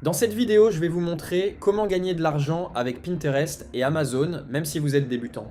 Dans cette vidéo, je vais vous montrer comment gagner de l'argent avec Pinterest et Amazon, même si vous êtes débutant.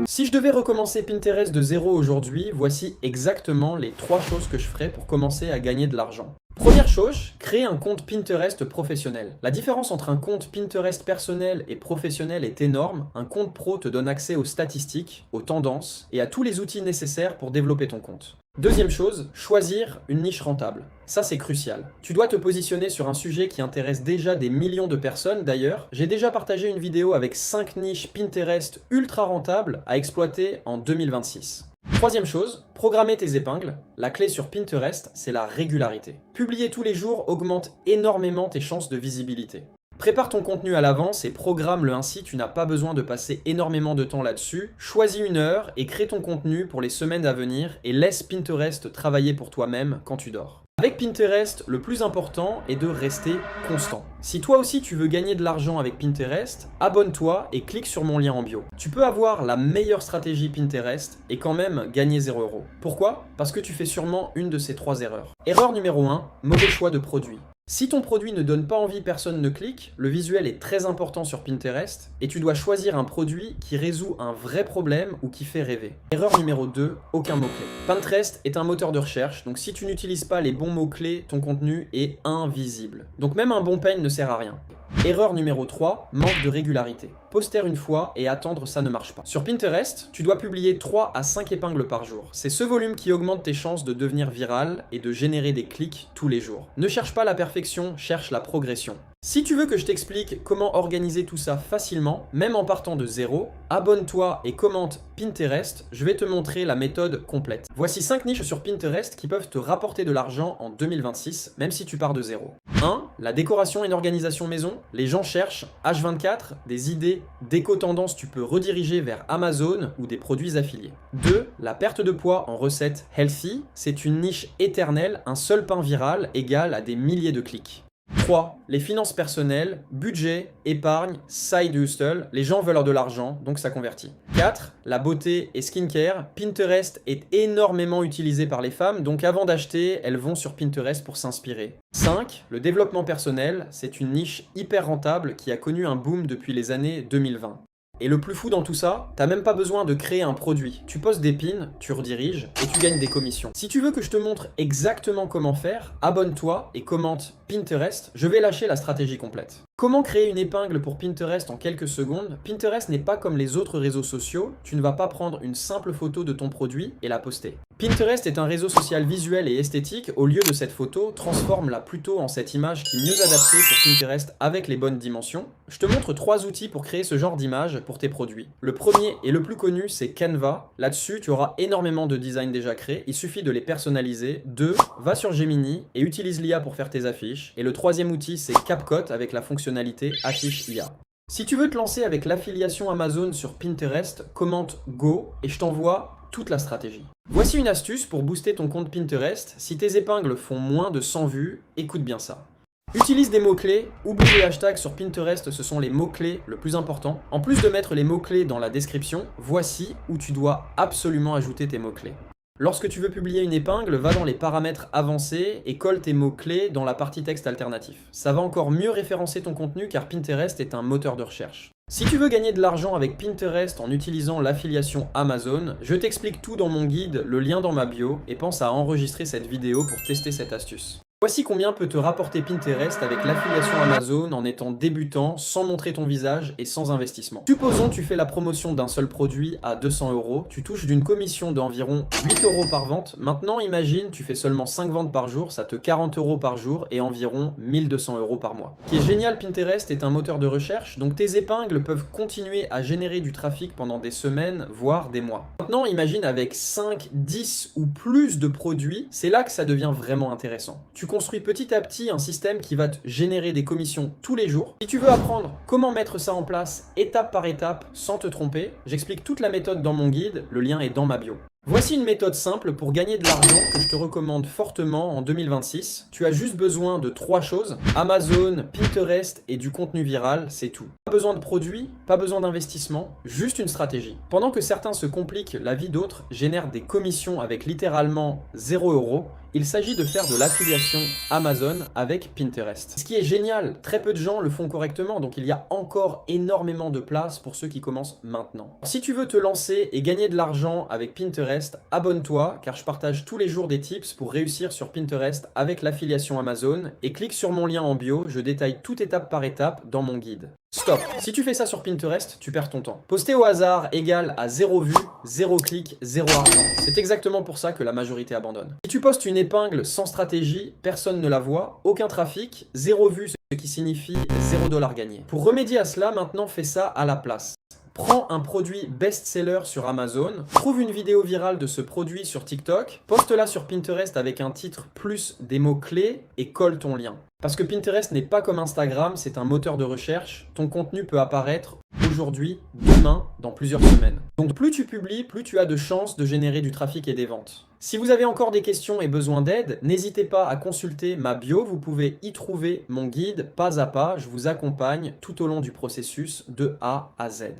Si je devais recommencer Pinterest de zéro aujourd'hui, voici exactement les 3 choses que je ferais pour commencer à gagner de l'argent. Première chose, créer un compte Pinterest professionnel. La différence entre un compte Pinterest personnel et professionnel est énorme. Un compte pro te donne accès aux statistiques, aux tendances et à tous les outils nécessaires pour développer ton compte. Deuxième chose, choisir une niche rentable. Ça, c'est crucial. Tu dois te positionner sur un sujet qui intéresse déjà des millions de personnes. D'ailleurs, j'ai déjà partagé une vidéo avec 5 niches Pinterest ultra rentables à exploiter en 2026. Troisième chose, programmer tes épingles. La clé sur Pinterest, c'est la régularité. Publier tous les jours augmente énormément tes chances de visibilité. Prépare ton contenu à l'avance et programme-le ainsi, tu n'as pas besoin de passer énormément de temps là-dessus. Choisis une heure et crée ton contenu pour les semaines à venir et laisse Pinterest travailler pour toi-même quand tu dors. Avec Pinterest, le plus important est de rester constant. Si toi aussi tu veux gagner de l'argent avec Pinterest, abonne-toi et clique sur mon lien en bio. Tu peux avoir la meilleure stratégie Pinterest et quand même gagner 0€. Pourquoi ? Parce que tu fais sûrement une de ces 3 erreurs. Erreur numéro 1, mauvais choix de produit. Si ton produit ne donne pas envie, personne ne clique, le visuel est très important sur Pinterest et tu dois choisir un produit qui résout un vrai problème ou qui fait rêver. Erreur numéro 2, aucun mot-clé. Pinterest est un moteur de recherche, donc si tu n'utilises pas les bons mots-clés, ton contenu est invisible. Donc même un bon peigne ne sert à rien. Erreur numéro 3, manque de régularité. Poster une fois et attendre, ça ne marche pas. Sur Pinterest, tu dois publier 3 à 5 épingles par jour. C'est ce volume qui augmente tes chances de devenir viral et de générer des clics tous les jours. Ne cherche pas la perfection, cherche la progression. Si tu veux que je t'explique comment organiser tout ça facilement, même en partant de zéro, abonne-toi et commente Pinterest, je vais te montrer la méthode complète. Voici 5 niches sur Pinterest qui peuvent te rapporter de l'argent en 2026, même si tu pars de zéro. 1. La décoration et l'organisation maison. Les gens cherchent H24, des idées déco-tendance, tu peux rediriger vers Amazon ou des produits affiliés. 2. La perte de poids en recette healthy. C'est une niche éternelle, un seul pain viral égale à des milliers de clics. 3. Les finances personnelles, budget, épargne, side hustle. Les gens veulent de l'argent, donc ça convertit. 4. La beauté et skincare. Pinterest est énormément utilisé par les femmes, donc avant d'acheter, elles vont sur Pinterest pour s'inspirer. 5. Le développement personnel. C'est une niche hyper rentable qui a connu un boom depuis les années 2020. Et le plus fou dans tout ça, t'as même pas besoin de créer un produit. Tu postes des pins, tu rediriges et tu gagnes des commissions. Si tu veux que je te montre exactement comment faire, abonne-toi et commente Pinterest, je vais lâcher la stratégie complète. Comment créer une épingle pour Pinterest en quelques secondes ? Pinterest n'est pas comme les autres réseaux sociaux, tu ne vas pas prendre une simple photo de ton produit et la poster. Pinterest est un réseau social visuel et esthétique, au lieu de cette photo, transforme-la plutôt en cette image qui est mieux adaptée pour Pinterest avec les bonnes dimensions. Je te montre 3 outils pour créer ce genre d'image pour tes produits. Le premier et le plus connu, c'est Canva. Là-dessus, tu auras énormément de designs déjà créés, il suffit de les personnaliser. 2. Va sur Gemini et utilise l'IA pour faire tes affiches. Et le troisième outil, c'est CapCut avec la fonctionnalité Affiche IA. Si tu veux te lancer avec l'affiliation Amazon sur Pinterest, commente Go et je t'envoie toute la stratégie. Voici une astuce pour booster ton compte Pinterest. Si tes épingles font moins de 100 vues, écoute bien ça. Utilise des mots-clés, oublie les hashtags sur Pinterest, ce sont les mots-clés le plus important. En plus de mettre les mots-clés dans la description, voici où tu dois absolument ajouter tes mots-clés. Lorsque tu veux publier une épingle, va dans les paramètres avancés et colle tes mots-clés dans la partie texte alternatif. Ça va encore mieux référencer ton contenu car Pinterest est un moteur de recherche. Si tu veux gagner de l'argent avec Pinterest en utilisant l'affiliation Amazon, je t'explique tout dans mon guide, le lien dans ma bio, et pense à enregistrer cette vidéo pour tester cette astuce. Voici combien peut te rapporter Pinterest avec l'affiliation Amazon en étant débutant, sans montrer ton visage et sans investissement. Supposons tu fais la promotion d'un seul produit à 200€, tu touches d'une commission d'environ 8€ par vente. Maintenant imagine tu fais seulement 5 ventes par jour, ça te 40€ par jour et environ 1200€ par mois. Ce qui est génial, Pinterest est un moteur de recherche, donc tes épingles peuvent continuer à générer du trafic pendant des semaines, voire des mois. Maintenant imagine avec 5, 10 ou plus de produits, c'est là que ça devient vraiment intéressant. Tu construis petit à petit un système qui va te générer des commissions tous les jours. Si tu veux apprendre comment mettre ça en place étape par étape sans te tromper, j'explique toute la méthode dans mon guide, le lien est dans ma bio. Voici une méthode simple pour gagner de l'argent que je te recommande fortement en 2026. Tu as juste besoin de 3 choses, Amazon, Pinterest et du contenu viral, c'est tout. Pas besoin de produits, pas besoin d'investissement, juste une stratégie. Pendant que certains se compliquent, la vie d'autres génère des commissions avec littéralement 0€. il s'agit de faire de l'affiliation Amazon avec Pinterest. Ce qui est génial, très peu de gens le font correctement, donc il y a encore énormément de place pour ceux qui commencent maintenant. Si tu veux te lancer et gagner de l'argent avec Pinterest, abonne-toi, car je partage tous les jours des tips pour réussir sur Pinterest avec l'affiliation Amazon, et clique sur mon lien en bio, je détaille tout étape par étape dans mon guide. Stop! Si tu fais ça sur Pinterest, tu perds ton temps. Poster au hasard égale à 0 vue, 0 clic, 0 argent. C'est exactement pour ça que la majorité abandonne. Si tu postes une épingle sans stratégie, personne ne la voit, aucun trafic, 0 vue, ce qui signifie 0 $ gagné. Pour remédier à cela, maintenant fais ça à la place. Prends un produit best-seller sur Amazon, trouve une vidéo virale de ce produit sur TikTok, poste-la sur Pinterest avec un titre plus des mots-clés et colle ton lien. Parce que Pinterest n'est pas comme Instagram, c'est un moteur de recherche. Ton contenu peut apparaître aujourd'hui, demain, dans plusieurs semaines. Donc plus tu publies, plus tu as de chances de générer du trafic et des ventes. Si vous avez encore des questions et besoin d'aide, n'hésitez pas à consulter ma bio, vous pouvez y trouver mon guide pas à pas, je vous accompagne tout au long du processus de A à Z.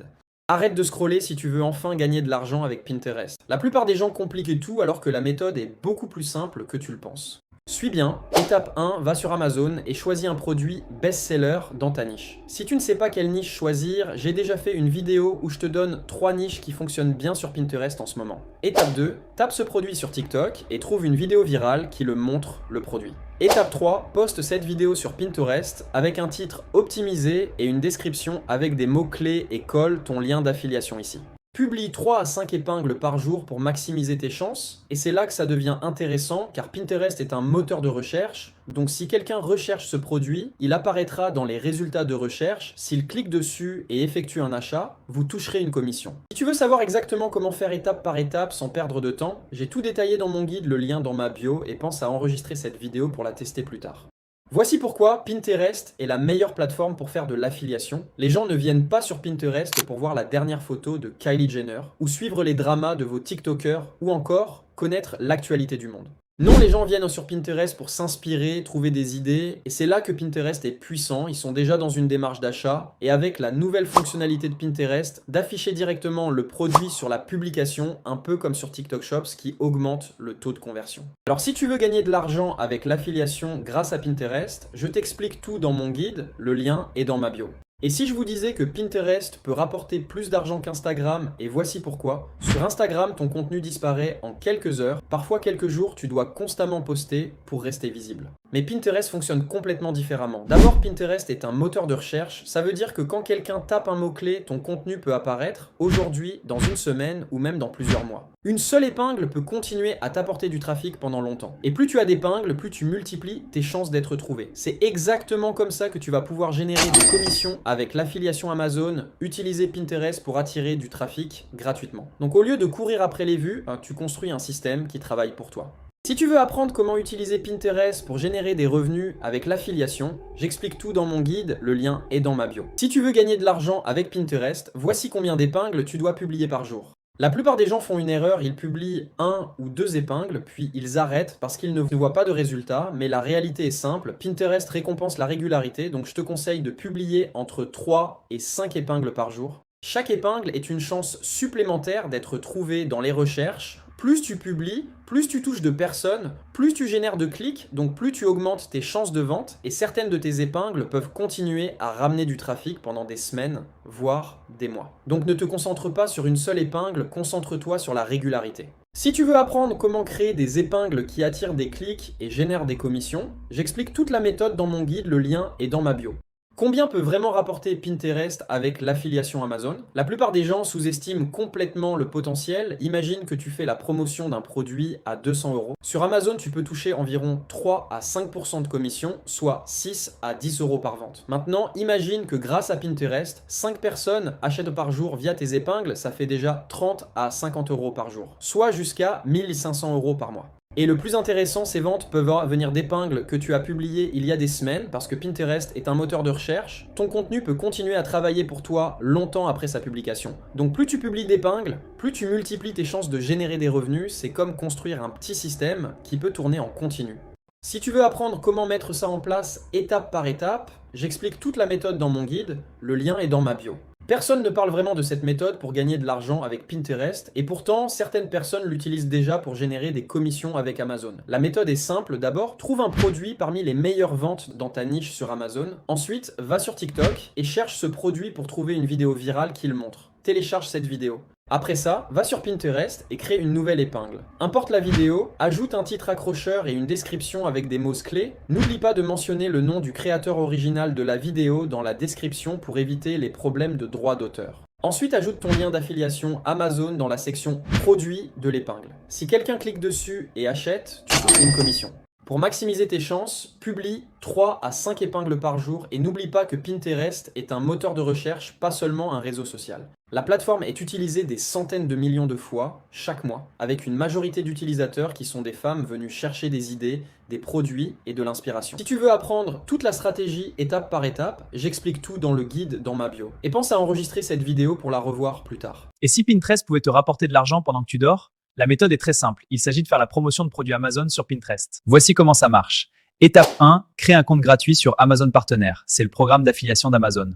Arrête de scroller si tu veux enfin gagner de l'argent avec Pinterest. La plupart des gens compliquent tout alors que la méthode est beaucoup plus simple que tu le penses. Suis bien, étape 1, va sur Amazon et choisis un produit best-seller dans ta niche. Si tu ne sais pas quelle niche choisir, j'ai déjà fait une vidéo où je te donne 3 niches qui fonctionnent bien sur Pinterest en ce moment. Étape 2, tape ce produit sur TikTok et trouve une vidéo virale qui le montre le produit. Étape 3, poste cette vidéo sur Pinterest avec un titre optimisé et une description avec des mots-clés et colle ton lien d'affiliation ici. Publie 3 à 5 épingles par jour pour maximiser tes chances, et c'est là que ça devient intéressant car Pinterest est un moteur de recherche, donc si quelqu'un recherche ce produit, il apparaîtra dans les résultats de recherche, s'il clique dessus et effectue un achat, vous toucherez une commission. Si tu veux savoir exactement comment faire étape par étape sans perdre de temps, j'ai tout détaillé dans mon guide, le lien dans ma bio, et pense à enregistrer cette vidéo pour la tester plus tard. Voici pourquoi Pinterest est la meilleure plateforme pour faire de l'affiliation. Les gens ne viennent pas sur Pinterest pour voir la dernière photo de Kylie Jenner, ou suivre les dramas de vos TikTokers, ou encore connaître l'actualité du monde. Non, les gens viennent sur Pinterest pour s'inspirer, trouver des idées, et c'est là que Pinterest est puissant, ils sont déjà dans une démarche d'achat, et avec la nouvelle fonctionnalité de Pinterest, d'afficher directement le produit sur la publication, un peu comme sur TikTok Shop, ce qui augmente le taux de conversion. Alors si tu veux gagner de l'argent avec l'affiliation grâce à Pinterest, je t'explique tout dans mon guide, le lien est dans ma bio. Et si je vous disais que Pinterest peut rapporter plus d'argent qu'Instagram, et voici pourquoi. Sur Instagram, ton contenu disparaît en quelques heures, parfois quelques jours, tu dois constamment poster pour rester visible. Mais Pinterest fonctionne complètement différemment. D'abord, Pinterest est un moteur de recherche, ça veut dire que quand quelqu'un tape un mot-clé, ton contenu peut apparaître aujourd'hui, dans une semaine ou même dans plusieurs mois. Une seule épingle peut continuer à t'apporter du trafic pendant longtemps. Et plus tu as d'épingles, plus tu multiplies tes chances d'être trouvé. C'est exactement comme ça que tu vas pouvoir générer des commissions avec l'affiliation Amazon, utiliser Pinterest pour attirer du trafic gratuitement. Donc au lieu de courir après les vues, tu construis un système qui travaille pour toi. Si tu veux apprendre comment utiliser Pinterest pour générer des revenus avec l'affiliation, j'explique tout dans mon guide, le lien est dans ma bio. Si tu veux gagner de l'argent avec Pinterest, voici combien d'épingles tu dois publier par jour. La plupart des gens font une erreur, ils publient 1 ou 2 épingles, puis ils arrêtent parce qu'ils ne voient pas de résultats, mais la réalité est simple, Pinterest récompense la régularité, donc je te conseille de publier entre 3 et 5 épingles par jour. Chaque épingle est une chance supplémentaire d'être trouvée dans les recherches. Plus tu publies, plus tu touches de personnes, plus tu génères de clics, donc plus tu augmentes tes chances de vente, et certaines de tes épingles peuvent continuer à ramener du trafic pendant des semaines, voire des mois. Donc ne te concentre pas sur une seule épingle, concentre-toi sur la régularité. Si tu veux apprendre comment créer des épingles qui attirent des clics et génèrent des commissions, j'explique toute la méthode dans mon guide, le lien est dans ma bio. Combien peut vraiment rapporter Pinterest avec l'affiliation Amazon? La plupart des gens sous-estiment complètement le potentiel. Imagine que tu fais la promotion d'un produit à 200 €. Sur Amazon, tu peux toucher environ 3 à 5% de commission, soit 6 à 10 € par vente. Maintenant, imagine que grâce à Pinterest, 5 personnes achètent par jour via tes épingles, ça fait déjà 30 à 50 € par jour, soit jusqu'à 1500 € par mois. Et le plus intéressant, ces ventes peuvent venir d'épingles que tu as publiées il y a des semaines, parce que Pinterest est un moteur de recherche. Ton contenu peut continuer à travailler pour toi longtemps après sa publication. Donc plus tu publies d'épingles, plus tu multiplies tes chances de générer des revenus. C'est comme construire un petit système qui peut tourner en continu. Si tu veux apprendre comment mettre ça en place étape par étape, j'explique toute la méthode dans mon guide, le lien est dans ma bio. Personne ne parle vraiment de cette méthode pour gagner de l'argent avec Pinterest, et pourtant certaines personnes l'utilisent déjà pour générer des commissions avec Amazon. La méthode est simple, d'abord, trouve un produit parmi les meilleures ventes dans ta niche sur Amazon. Ensuite, va sur TikTok et cherche ce produit pour trouver une vidéo virale qui le montre. Télécharge cette vidéo. Après ça, va sur Pinterest et crée une nouvelle épingle. Importe la vidéo, ajoute un titre accrocheur et une description avec des mots-clés. N'oublie pas de mentionner le nom du créateur original de la vidéo dans la description pour éviter les problèmes de droit d'auteur. Ensuite, ajoute ton lien d'affiliation Amazon dans la section Produits de l'épingle. Si quelqu'un clique dessus et achète, tu touches une commission. Pour maximiser tes chances, publie 3 à 5 épingles par jour et n'oublie pas que Pinterest est un moteur de recherche, pas seulement un réseau social. La plateforme est utilisée des centaines de millions de fois chaque mois, avec une majorité d'utilisateurs qui sont des femmes venues chercher des idées, des produits et de l'inspiration. Si tu veux apprendre toute la stratégie étape par étape, j'explique tout dans le guide dans ma bio. Et pense à enregistrer cette vidéo pour la revoir plus tard. Et si Pinterest pouvait te rapporter de l'argent pendant que tu dors? La méthode est très simple. Il s'agit de faire la promotion de produits Amazon sur Pinterest. Voici comment ça marche. Étape 1, crée un compte gratuit sur Amazon Partenaire. C'est le programme d'affiliation d'Amazon.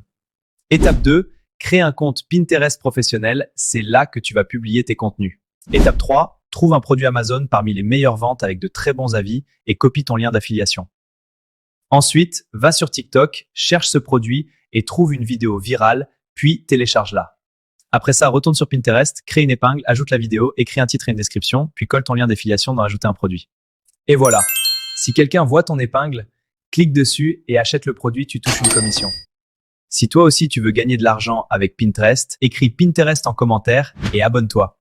Étape 2, crée un compte Pinterest professionnel. C'est là que tu vas publier tes contenus. Étape 3, trouve un produit Amazon parmi les meilleures ventes avec de très bons avis et copie ton lien d'affiliation. Ensuite, va sur TikTok, cherche ce produit et trouve une vidéo virale, puis télécharge-la. Après ça, retourne sur Pinterest, crée une épingle, ajoute la vidéo, écris un titre et une description, puis colle ton lien d'affiliation dans Ajouter un produit. Et voilà. Si quelqu'un voit ton épingle, clique dessus et achète le produit, tu touches une commission. Si toi aussi tu veux gagner de l'argent avec Pinterest, écris Pinterest en commentaire et abonne-toi.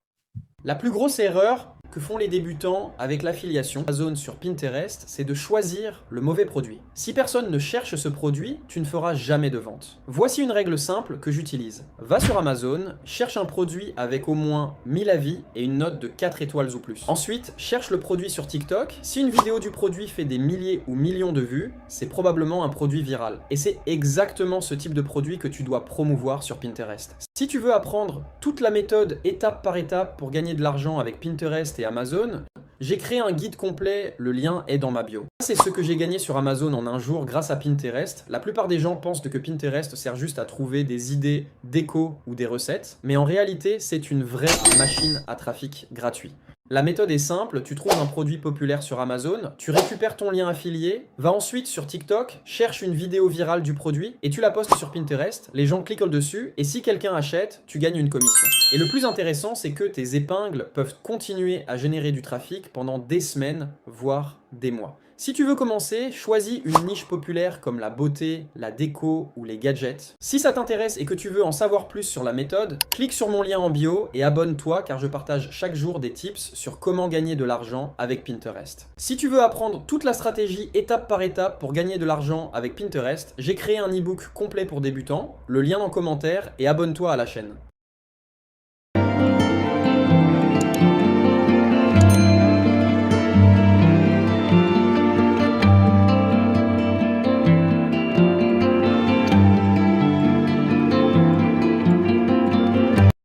La plus grosse erreur que font les débutants avec l'affiliation Amazon sur Pinterest, c'est de choisir le mauvais produit. Si personne ne cherche ce produit, tu ne feras jamais de vente. Voici une règle simple que j'utilise. Va sur Amazon, cherche un produit avec au moins 1000 avis et une note de 4 étoiles ou plus. Ensuite, cherche le produit sur TikTok. Si une vidéo du produit fait des milliers ou millions de vues, c'est probablement un produit viral. Et c'est exactement ce type de produit que tu dois promouvoir sur Pinterest. Si tu veux apprendre toute la méthode étape par étape pour gagner de l'argent avec Pinterest et Amazon, j'ai créé un guide complet, le lien est dans ma bio. C'est ce que j'ai gagné sur Amazon en un jour grâce à Pinterest. La plupart des gens pensent que Pinterest sert juste à trouver des idées déco ou des recettes, mais en réalité, c'est une vraie machine à trafic gratuit. La méthode est simple, tu trouves un produit populaire sur Amazon, tu récupères ton lien affilié, va ensuite sur TikTok, cherche une vidéo virale du produit et tu la postes sur Pinterest, les gens cliquent dessus et si quelqu'un achète, tu gagnes une commission. Et le plus intéressant, c'est que tes épingles peuvent continuer à générer du trafic pendant des semaines, voire des mois. Si tu veux commencer, choisis une niche populaire comme la beauté, la déco ou les gadgets. Si ça t'intéresse et que tu veux en savoir plus sur la méthode, clique sur mon lien en bio et abonne-toi car je partage chaque jour des tips sur comment gagner de l'argent avec Pinterest. Si tu veux apprendre toute la stratégie étape par étape pour gagner de l'argent avec Pinterest, j'ai créé un e-book complet pour débutants, le lien en commentaire et abonne-toi à la chaîne.